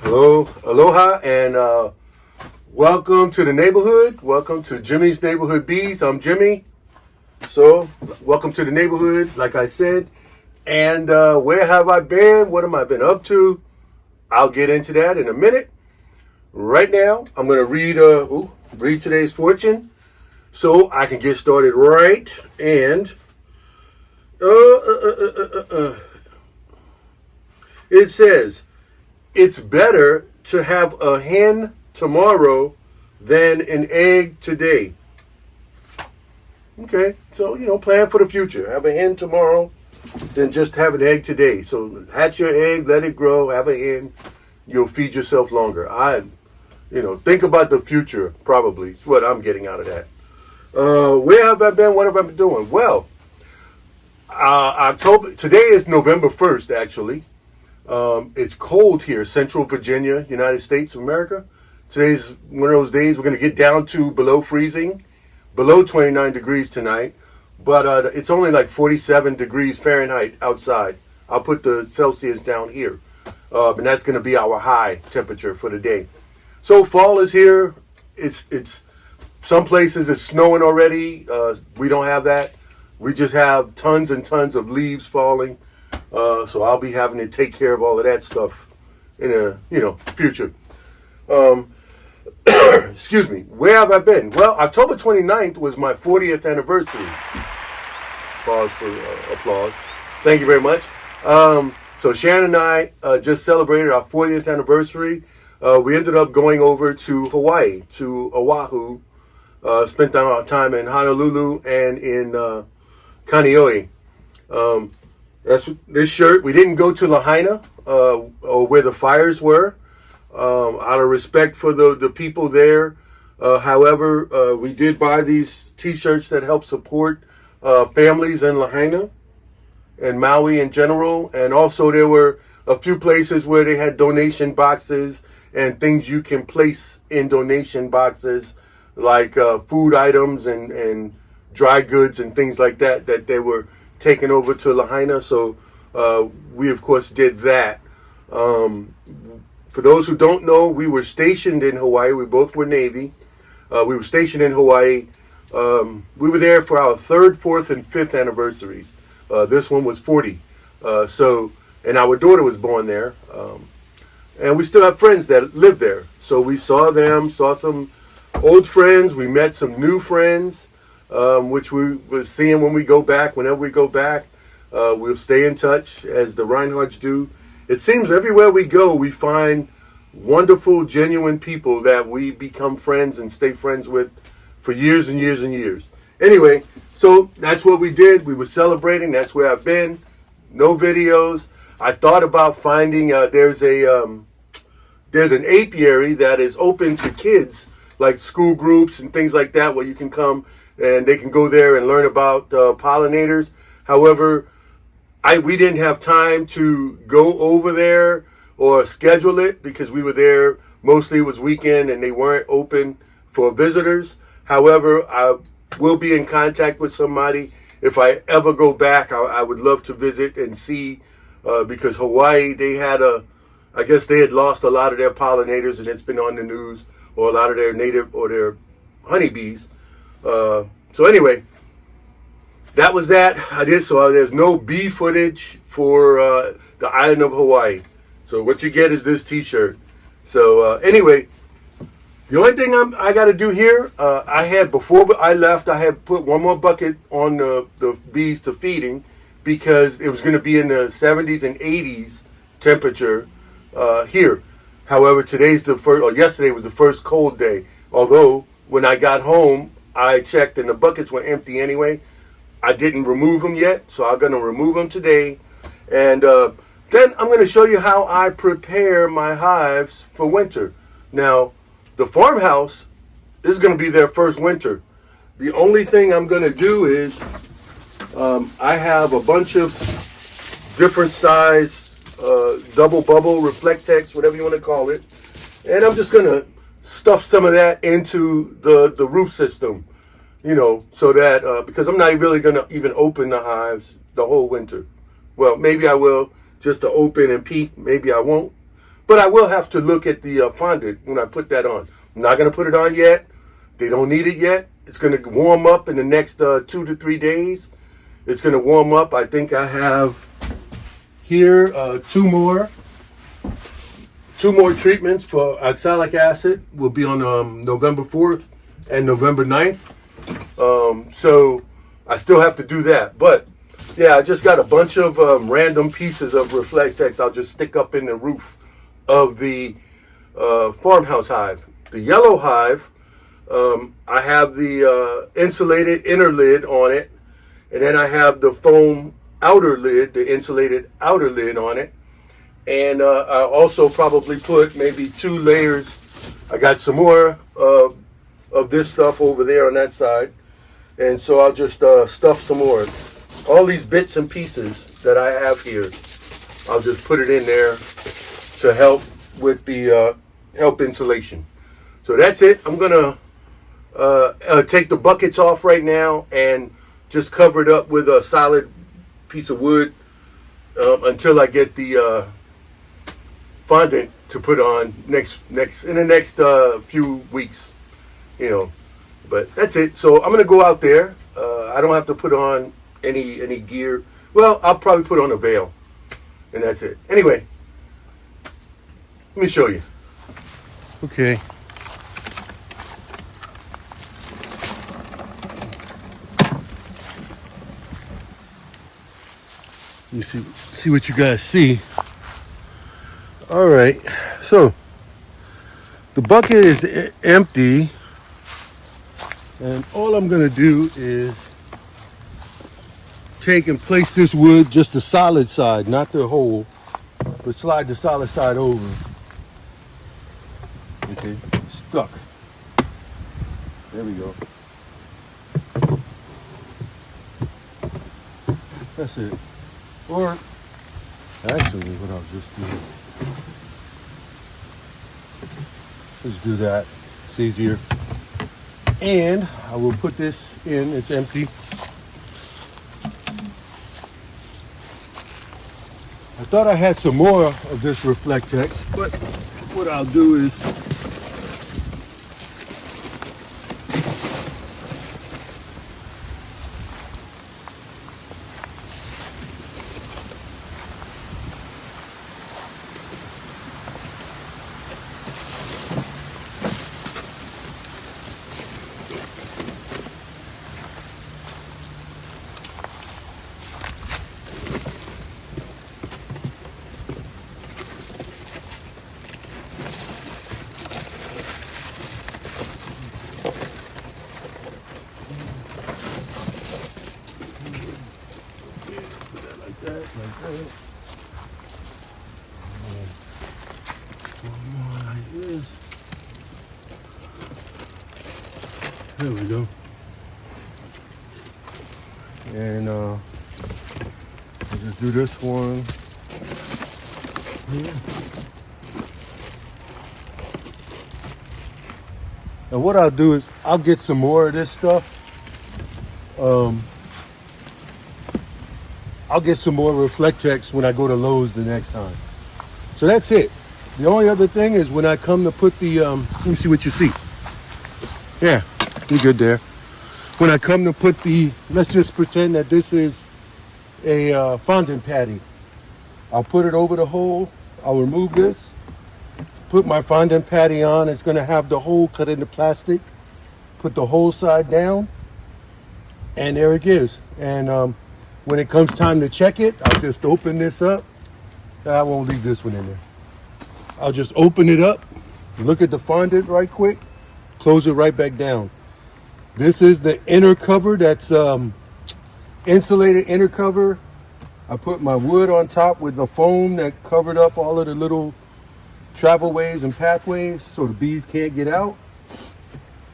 Hello, aloha, and welcome to the neighborhood. Welcome to Jimmy's Neighborhood Bees. I'm Jimmy. So, welcome to the neighborhood, like I said. And where have I been? What have I been up to? I'll get into that in a minute. Right now, I'm going to read today's fortune so I can get started right. And it says, it's better to have a hen tomorrow than an egg today. Okay, so, plan for the future. Have a hen tomorrow than just have an egg today. So hatch your egg, let it grow, have a hen. You'll feed yourself longer. Think about the future, probably. It's what I'm getting out of that. Where have I been? What have I been doing? Well, today is November 1st, actually. It's cold here, Central Virginia, United States of America. Today's one of those days we're going to get down to below freezing, below 29 degrees tonight. But it's only like 47 degrees Fahrenheit outside. I'll put the Celsius down here. And that's going to be our high temperature for the day. So fall is here. It's some places it's snowing already. We don't have that. We just have tons and tons of leaves falling. So I'll be having to take care of all of that stuff in the future. Excuse me. Where have I been? Well, October 29th was my 40th anniversary. Pause for applause. Thank you very much. So Shannon and I just celebrated our 40th anniversary. We ended up going over to Hawaii, to Oahu. Spent our time in Honolulu and in Kaneohe. That's this shirt. We didn't go to Lahaina or where the fires were, out of respect for the people there. However, we did buy these T-shirts that help support families in Lahaina and Maui in general. And also there were a few places where they had donation boxes and things you can place in donation boxes, like food items and dry goods and things like that they were taken over to Lahaina. So we of course did that. For those who don't know, we were stationed in Hawaii. We both were Navy. We were stationed in Hawaii. We were there for our 3rd, 4th, and 5th anniversaries. This one was 40. And our daughter was born there. And we still have friends that live there. So we saw them, saw some old friends. We met some new friends. Which we will seeing when we go back. Whenever we go back, we'll stay in touch as the Reinhardts do. It seems everywhere we go, we find wonderful, genuine people that we become friends and stay friends with for years and years and years. Anyway, so that's what we did. We were celebrating. That's where I've been. No videos. I thought about finding, there's an apiary that is open to kids, like school groups and things like that, where you can come and they can go there and learn about pollinators. However, we didn't have time to go over there or schedule it because we were there. Mostly it was weekend and they weren't open for visitors. However, I will be in contact with somebody. If I ever go back, I would love to visit and see, because Hawaii, I guess they had lost a lot of their pollinators and it's been on the news, or a lot of their native or their honeybees. So anyway, that was that. I did so. There's no bee footage for the island of Hawaii. So what you get is this T-shirt. So anyway, the only thing I got to do here, before I left, I had put one more bucket on the bees to feeding because it was going to be in the 70s and 80s temperature here. However, yesterday was the first cold day. Although when I got home, I checked and the buckets were empty anyway. I didn't remove them yet, so I'm going to remove them today. And then I'm going to show you how I prepare my hives for winter. Now, the farmhouse is going to be their first winter. The only thing I'm going to do is I have a bunch of different size double bubble, Reflectex, whatever you want to call it. And I'm just going to stuff some of that into the roof system, so that, because I'm not really going to even open the hives the whole winter. Well, maybe I will just to open and peek. Maybe I won't. But I will have to look at the fondant when I put that on. I'm not going to put it on yet. They don't need it yet. It's going to warm up in the next 2 to 3 days. It's going to warm up. I think I have here two more treatments for oxalic acid. Will be on November 4th and November 9th. So I still have to do that. But yeah, I just got a bunch of random pieces of Reflectex I'll just stick up in the roof of the FarmHouse Hive. The yellow hive, I have the insulated inner lid on it, and then I have the foam outer lid, the insulated outer lid on it. And I also probably put maybe 2 layers. I got some more of this stuff over there on that side. And so I'll just stuff some more. All these bits and pieces that I have here, I'll just put it in there to help with the help insulation. So that's it. I'm gonna take the buckets off right now and just cover it up with a solid piece of wood until I get the fondant to put on in the next few weeks, you know. But that's it. So I'm gonna go out there. I don't have to put on any gear. Well, I'll probably put on a veil, and that's it. Anyway, let me show you. Okay. Let me see what you guys see. All right, so the bucket is empty, and all I'm gonna do is take and place this wood, just the solid side, not the hole, but slide the solid side over. Okay, stuck. There we go. That's it. Or actually, what I'll just do, let's do that. It's easier. And I will put this in. It's empty. I thought I had some more of this Reflectex, but what I'll do is there we go. And I'll just do this one here. And what I'll do is I'll get some more of this stuff. I'll get some more Reflectex when I go to Lowe's the next time. So that's it. The only other thing is when I come to put the, let me see what you see. Yeah, you're good there. When I come to put the, let's just pretend that this is a fondant patty. I'll put it over the hole. I'll remove this, put my fondant patty on. It's gonna have the hole cut into plastic. Put the whole side down, and there it is. And when it comes time to check it, I'll just open this up. I won't leave this one in there. I'll just open it up, look at the fondant right quick, close it right back down. This is the inner cover, that's insulated inner cover. I put my wood on top with the foam that covered up all of the little travel ways and pathways so the bees can't get out.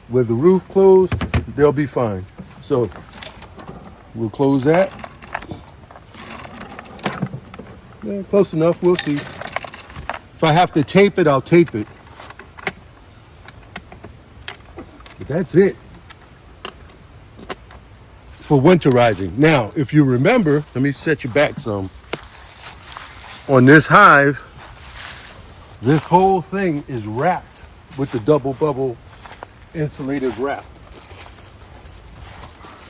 With the roof closed, they'll be fine. So we'll close that. Yeah, close enough, we'll see. If I have to tape it, I'll tape it. But that's it for winterizing. Now, if you remember, let me set you back some. On this hive, This whole thing is wrapped with the double bubble insulated wrap.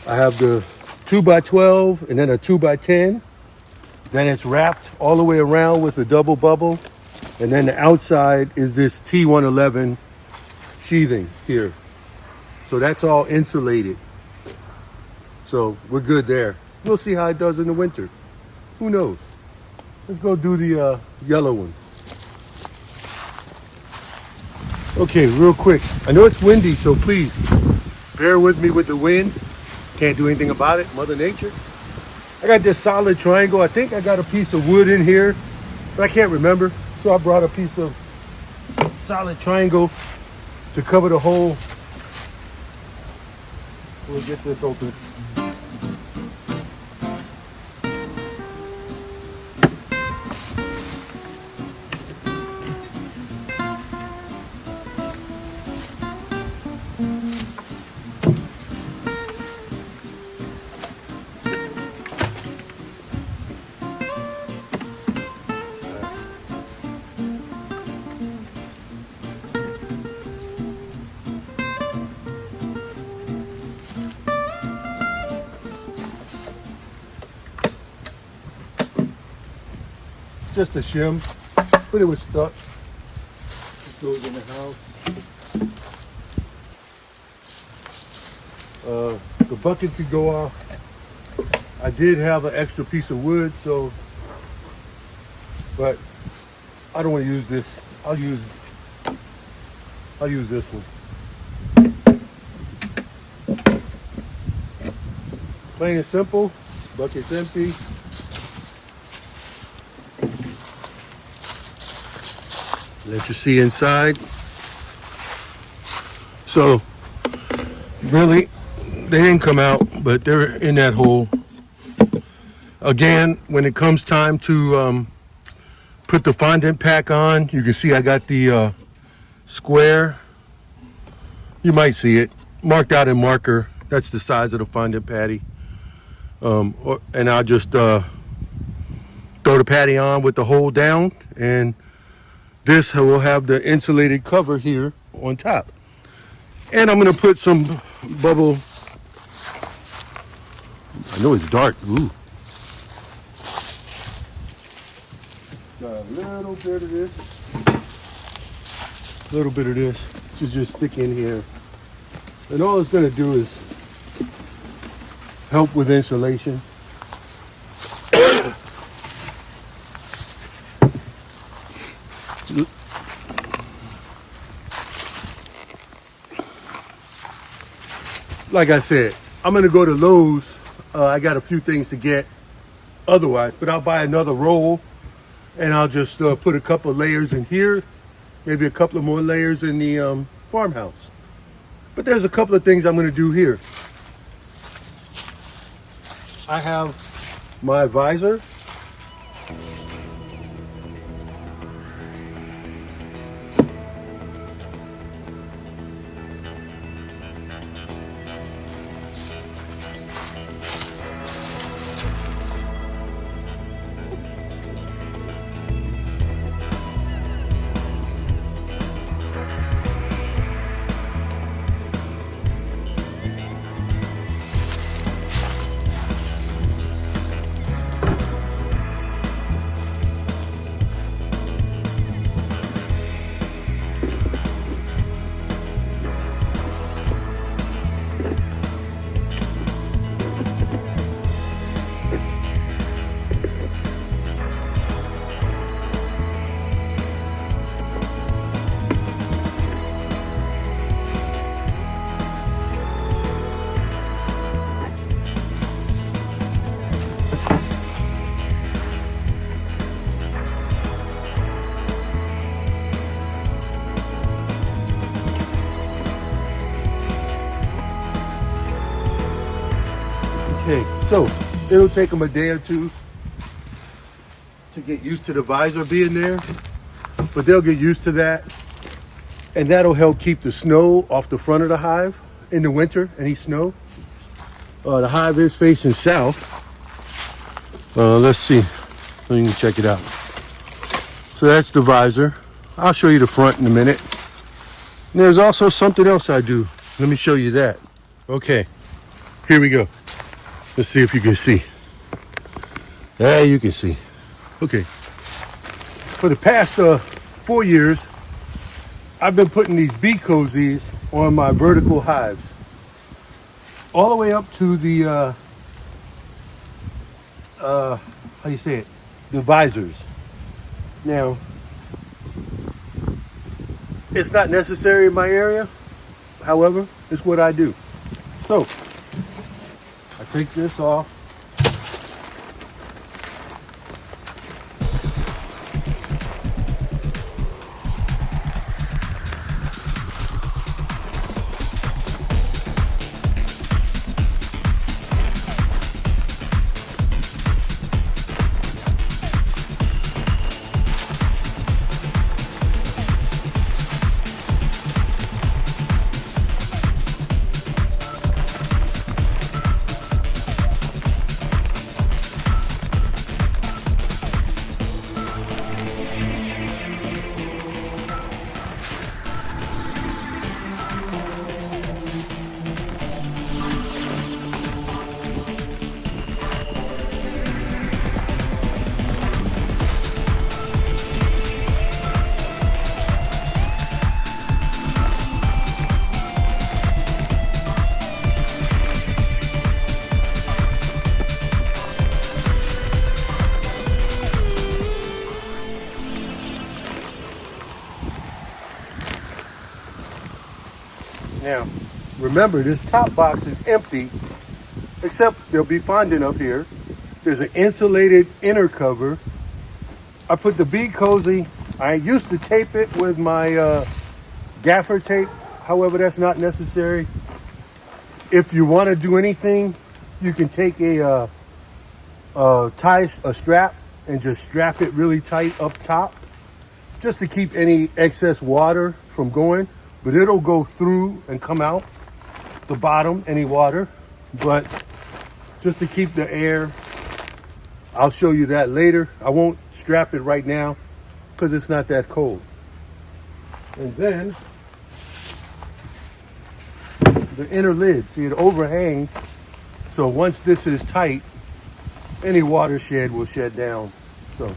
I have the 2x12 and then a 2x10. Then it's wrapped all the way around with a double bubble. And then the outside is this T111 sheathing here. So that's all insulated. So we're good there. We'll see how it does in the winter. Who knows? Let's go do the yellow one. Okay, real quick. I know it's windy, so please bear with me with the wind. Can't do anything about it, Mother Nature. I got this solid triangle. I think I got a piece of wood in here, but I can't remember. So I brought a piece of solid triangle to cover the hole. We'll get this open. Just a shim, but it was stuck. This goes in the house. The bucket could go off. I did have an extra piece of wood, so, but I don't want to use this. I'll use this one. Plain and simple. Bucket's empty. Let you see inside. So really, they didn't come out, but they're in that hole. Again, when it comes time to put the fondant pack on, you can see I got the square. You might see it marked out in marker. That's the size of the fondant patty. And I'll just throw the patty on with the hole down, and this will have the insulated cover here on top. And I'm gonna put some bubble. I know it's dark. Ooh. Got a little bit of this. A little bit of this to just stick in here. And all it's gonna do is help with insulation. Like I said, I'm gonna go to Lowe's. I got a few things to get otherwise, but I'll buy another roll and I'll just put a couple of layers in here, maybe a couple of more layers in the farmhouse. But there's a couple of things I'm gonna do here. I have my visor. Okay, so it'll take them a day or two to get used to the visor being there, but they'll get used to that, and that'll help keep the snow off the front of the hive in the winter, any snow. The hive is facing south. Let's see, so you can check it out. So that's the visor. I'll show you the front in a minute. And there's also something else I do. Let me show you that. Okay, here we go. Let's see if you can see. Yeah, you can see. Okay. For the past 4 years, I've been putting these bee cozies on my vertical hives. All the way up to the, how do you say it? The visors. Now, it's not necessary in my area. However, it's what I do. So, I take this off. Now, remember, this top box is empty, except there'll be fondant up here. There's an insulated inner cover. I put the bee cozy. I used to tape it with my gaffer tape. However, that's not necessary. If you want to do anything, you can take a strap and just strap it really tight up top, just to keep any excess water from going. But it'll go through and come out the bottom, any water. But just to keep the air, I'll show you that later. I won't strap it right now because it's not that cold. And then the inner lid, see, it overhangs. So once this is tight, any water shed will shed down. So,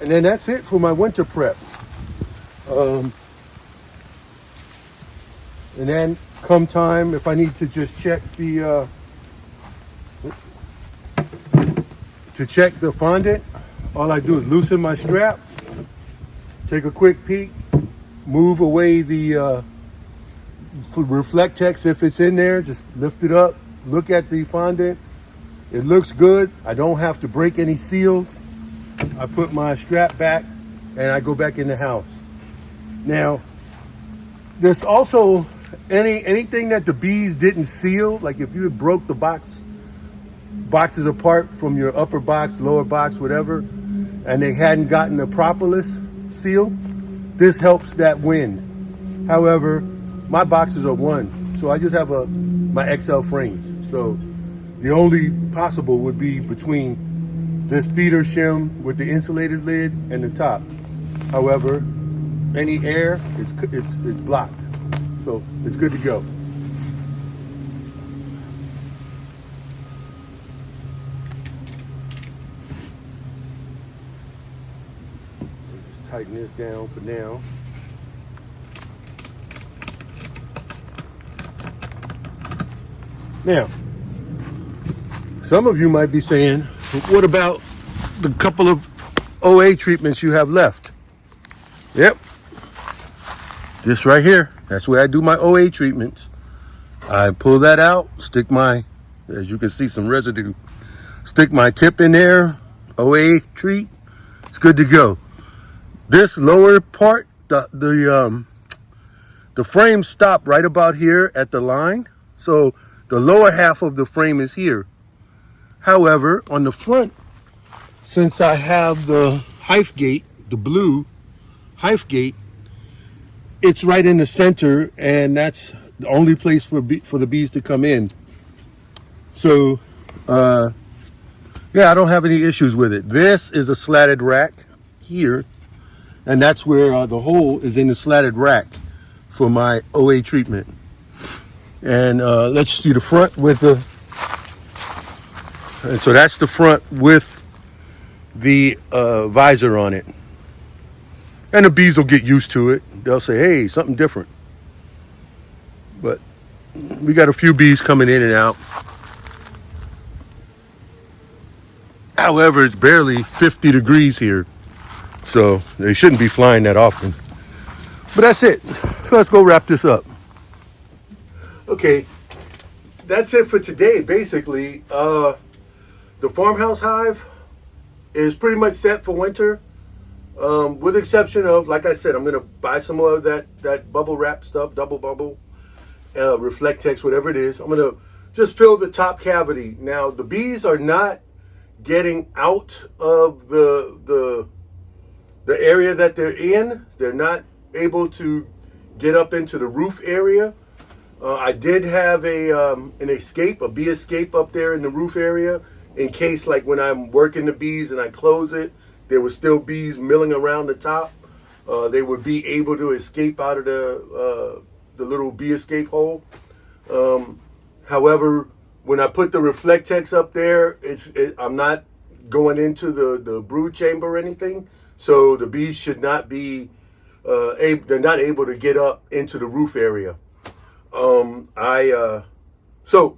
and then that's it for my winter prep. And then come time, if I need to just check the fondant, all I do is loosen my strap, take a quick peek, move away the Reflectex if it's in there, just lift it up, look at the fondant. It looks good. I don't have to break any seals. I put my strap back and I go back in the house. Now, there's also anything that the bees didn't seal, like if you had broke the boxes apart from your upper box, lower box, whatever, and they hadn't gotten the propolis seal, this helps that wind. However, my boxes are one, so I just have my XL frames. So the only possible would be between this feeder shim with the insulated lid and the top. However, any air, it's blocked. So it's good to go. Just tighten this down for now. Now, some of you might be saying, what about the couple of OA treatments you have left? Yep. This right here, that's where I do my OA treatments. I pull that out, stick as you can see, some residue. Stick my tip in there, OA treat, it's good to go. This lower part, the frame stop right about here at the line. So the lower half of the frame is here. However, on the front, since I have the hive gate, the blue hive gate, it's right in the center, and that's the only place for the bees to come in. So, yeah, I don't have any issues with it. This is a slatted rack here, And that's where the hole is in the slatted rack for my OA treatment. And let's see the front with the, and so that's the front with the visor on it. And the bees will get used to it. They'll say, hey, something different. But we got a few bees coming in and out. However, it's barely 50 degrees here, so they shouldn't be flying that often. But that's it. So let's go wrap this up. Okay, that's it for today, basically. The farmhouse hive is pretty much set for winter, with the exception of, like I said, I'm going to buy some more of that bubble wrap stuff, double bubble, Reflectex, whatever it is. I'm going to just fill the top cavity. Now, the bees are not getting out of the area that they're in. They're not able to get up into the roof area. I did have an escape, a bee escape up there in the roof area, in case, like, when I'm working the bees and I close it, there were still bees milling around the top. They would be able to escape out of the little bee escape hole. However, when I put the Reflectex up there, I'm not going into the brood chamber or anything, so the bees should not be they're not able to get up into the roof area. So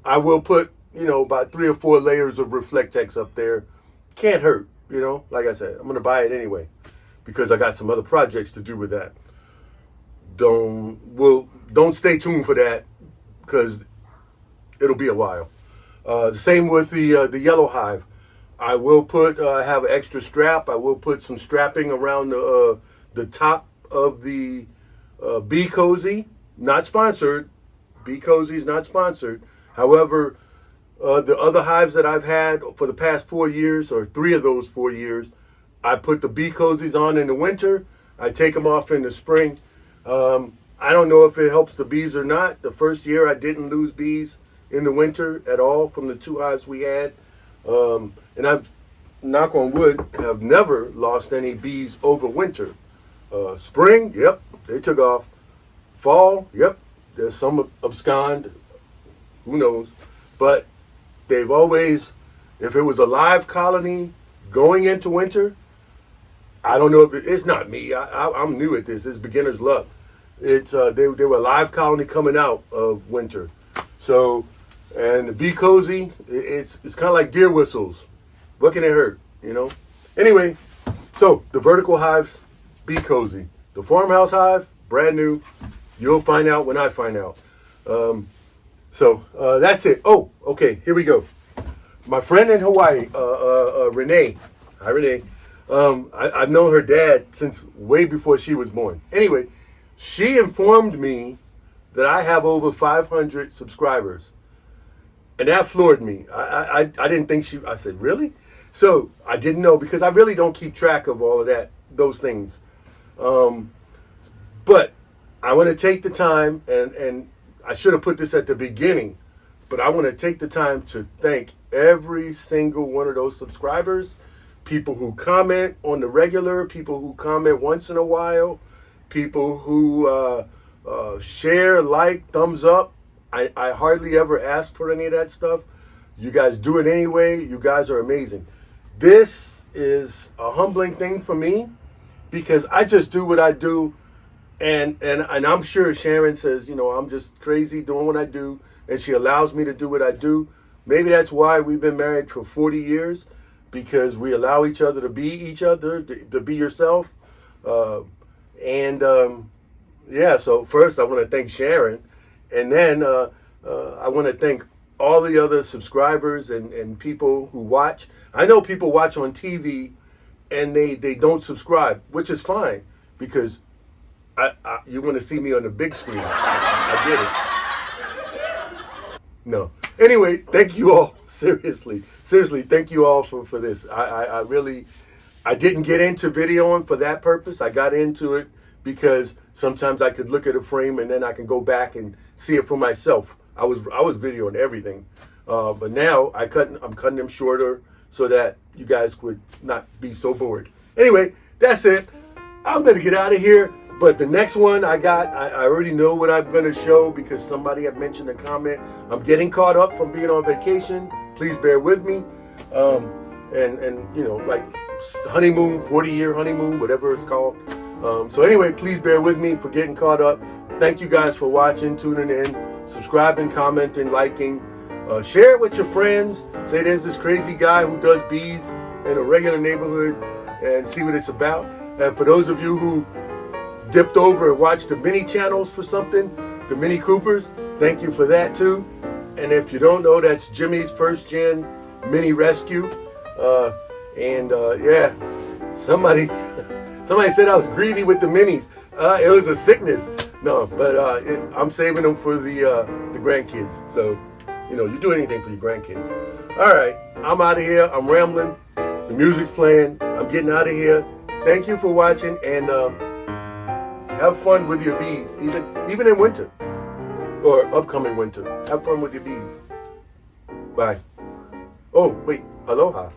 I will put, about 3 or 4 layers of Reflectex up there. Can't hurt, like I said, I'm gonna buy it anyway because I got some other projects to do with that. Don't stay tuned for that because it'll be a while. The same with the yellow hive. I will have an extra strap. I will put some strapping around the top of the bee cozy. Not sponsored. Bee cozy is not sponsored. However, the other hives that I've had for the past 4 years, or 3 of those 4 years, I put the bee cozies on in the winter. I take them off in the spring. I don't know if it helps the bees or not. The first year I didn't lose bees in the winter at all from the 2 hives we had. And I've, knock on wood, have never lost any bees over winter. Spring, yep, they took off. Fall, yep, there's some abscond, who knows. But they've always, if it was a live colony going into winter, I don't know if it's not me. I'm new at this. It's beginner's luck. It's they were a live colony coming out of winter. So, and the bee cozy, it's kind of like deer whistles. What can it hurt, Anyway, so the vertical hives, bee cozy. The farmhouse hive, brand new. You'll find out when I find out. So that's it. Oh, okay, here we go. My friend in Hawaii, Renee. Hi, Renee. I've known her dad since way before she was born. Anyway, she informed me that I have over 500 subscribers. And that floored me. I didn't think I said, really? So I didn't know because I really don't keep track of all of those things. But I want to take the time, and I should have put this at the beginning, but I want to take the time to thank every single one of those subscribers, people who comment on the regular, people who comment once in a while, people who share, like, thumbs up. I hardly ever ask for any of that stuff. You guys do it anyway. You guys are amazing. This is a humbling thing for me because I just do what I do. And I'm sure Sharon says, I'm just crazy doing what I do. And she allows me to do what I do. Maybe that's why we've been married for 40 years, because we allow each other to be each other, to be yourself. So first I want to thank Sharon. And then I want to thank all the other subscribers and people who watch. I know people watch on TV and they don't subscribe, which is fine because you want to see me on the big screen. I get it. No. Anyway, thank you all. Seriously, thank you all for this. I really didn't get into videoing for that purpose. I got into it because sometimes I could look at a frame and then I can go back and see it for myself. I was videoing everything, but now I'm cutting them shorter so that you guys would not be so bored. Anyway, that's it. I'm going to get out of here. But the next one I already know what I'm going to show because somebody had mentioned a comment. I'm getting caught up from being on vacation. Please bear with me. And you know, like honeymoon, 40-year honeymoon, whatever it's called. So anyway, please bear with me for getting caught up. Thank you guys for watching, tuning in, subscribing, commenting, liking. Share it with your friends. Say there's this crazy guy who does bees in a regular neighborhood and see what it's about. And for those of you who dipped over and watched the mini channels for something, the Mini Coopers, thank you for that too. And if you don't know, that's Jimmy's first gen mini rescue. Yeah, somebody said I was greedy with the minis. It was a sickness. No, but I'm saving them for the grandkids. So, you know, you do anything for your grandkids. All right, I'm out of here. I'm rambling. The music's playing. I'm getting out of here. Thank you for watching, and have fun with your bees, even in winter or upcoming winter. Have fun with your bees. Bye. Oh, wait. Aloha.